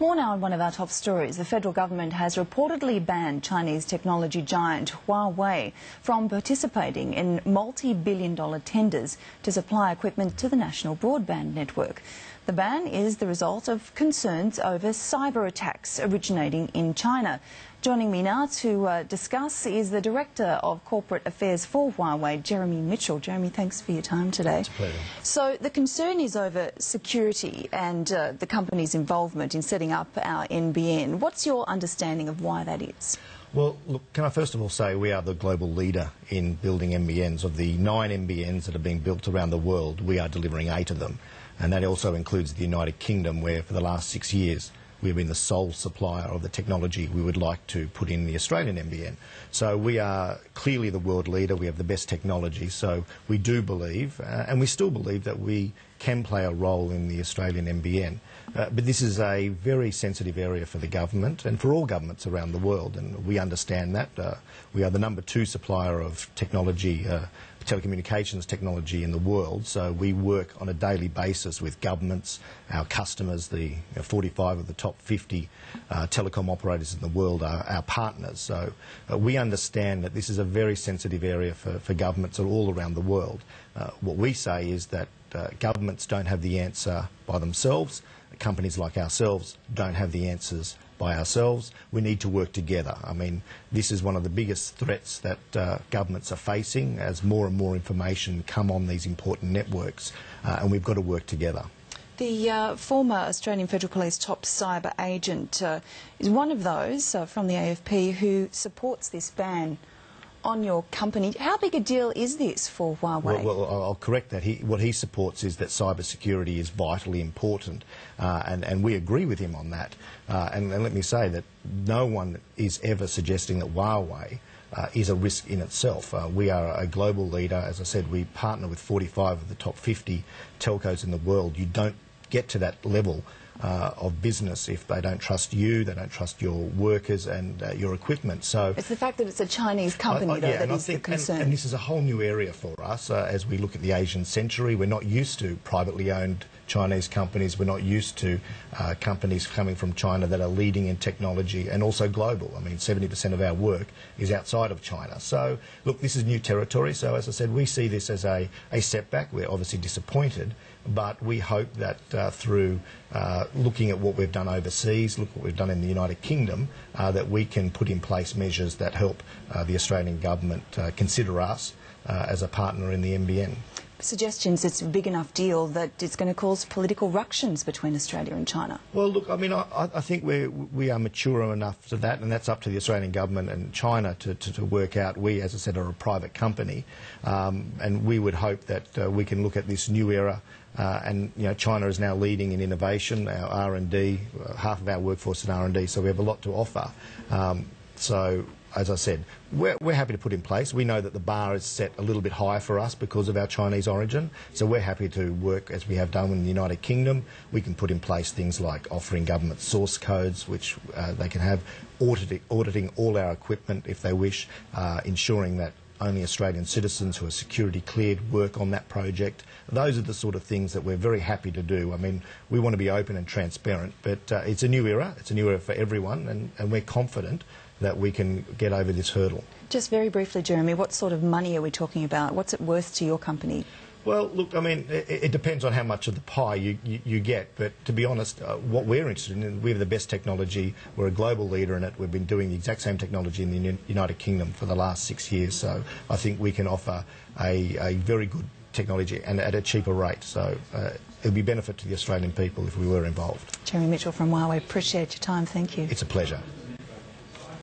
More now on one of our top stories. The federal government has reportedly banned Chinese technology giant Huawei from participating in multi-billion-dollar tenders to supply equipment to the national broadband network. The ban is the result of concerns over cyber attacks originating in China. Joining me now to discuss is the Director of Corporate Affairs for Huawei, Jeremy Mitchell. Jeremy, thanks for your time today. It's a pleasure. So the concern is over security and the company's involvement in setting up our NBN. What's your understanding of why that is? Well, look, can I first of all say we are the global leader in building NBNs. Of the 9 NBNs that have been built around the world, we are delivering 8 of them. And that also includes the United Kingdom, where for the last 6 years we've been the sole supplier of the technology we would like to put in the Australian NBN. So we are clearly the world leader. We have the best technology. So we do believe, and we still believe, that we can play a role in the Australian NBN. But this is a very sensitive area for the government and for all governments around the world, and we understand that. We are the #2 supplier of technology, telecommunications technology in the world, so we work on a daily basis with governments, our customers. The 45 of the top 50 telecom operators in the world are our partners. So we understand that this is a very sensitive area for governments all around the world. What we say is that governments don't have the answer by themselves. Companies like ourselves don't have the answers by ourselves. We need to work together. I mean, this is one of the biggest threats that governments are facing as more and more information come on these important networks, and we've got to work together. The former Australian Federal Police top cyber agent is one of those from the AFP who supports this ban on your company. How big a deal is this for Huawei? Well, I'll correct that. What he supports is that cybersecurity is vitally important, and we agree with him on that. And let me say that no one is ever suggesting that Huawei is a risk in itself. We are a global leader. As I said, we partner with 45 of the top 50 telcos in the world. You don't get to that level of business if they don't trust you, they don't trust your workers and your equipment. So it's the fact that it's a Chinese company that is the concern. And this is a whole new area for us as we look at the Asian century. We're not used to privately owned Chinese companies. We're not used to companies coming from China that are leading in technology and also global. I mean, 70% of our work is outside of China. So, look, this is new territory. So, as I said, we see this as a setback. We're obviously disappointed, but we hope that through looking at what we've done overseas, look what we've done in the United Kingdom, that we can put in place measures that help the Australian government consider us as a partner in the NBN. Suggestions it's a big enough deal that it's going to cause political ructions between Australia and China. Well, look, I mean, I think we are mature enough to that, and that's up to the Australian government and China to work out. We, as I said, are a private company, and we would hope that we can look at this new era. And China is now leading in innovation. Our R&D, half of our workforce is in R&D, so we have a lot to offer. So, as I said, we're happy to put in place. We know that the bar is set a little bit higher for us because of our Chinese origin, so we're happy to work as we have done in the United Kingdom. We can put in place things like offering government source codes, which they can have, auditing all our equipment if they wish, ensuring that only Australian citizens who are security cleared work on that project. Those are the sort of things that we're very happy to do. I mean, we want to be open and transparent, but it's a new era. It's a new era for everyone, and we're confident that we can get over this hurdle. Just very briefly, Jeremy, what sort of money are we talking about? What's it worth to your company? Well, look, I mean, it depends on how much of the pie you get, but to be honest, what we're interested in, we have the best technology, we're a global leader in it, we've been doing the exact same technology in the United Kingdom for the last 6 years, so I think we can offer a very good technology and at a cheaper rate, so it would be benefit to the Australian people if we were involved. Jeremy Mitchell from Huawei, appreciate your time, thank you. It's a pleasure.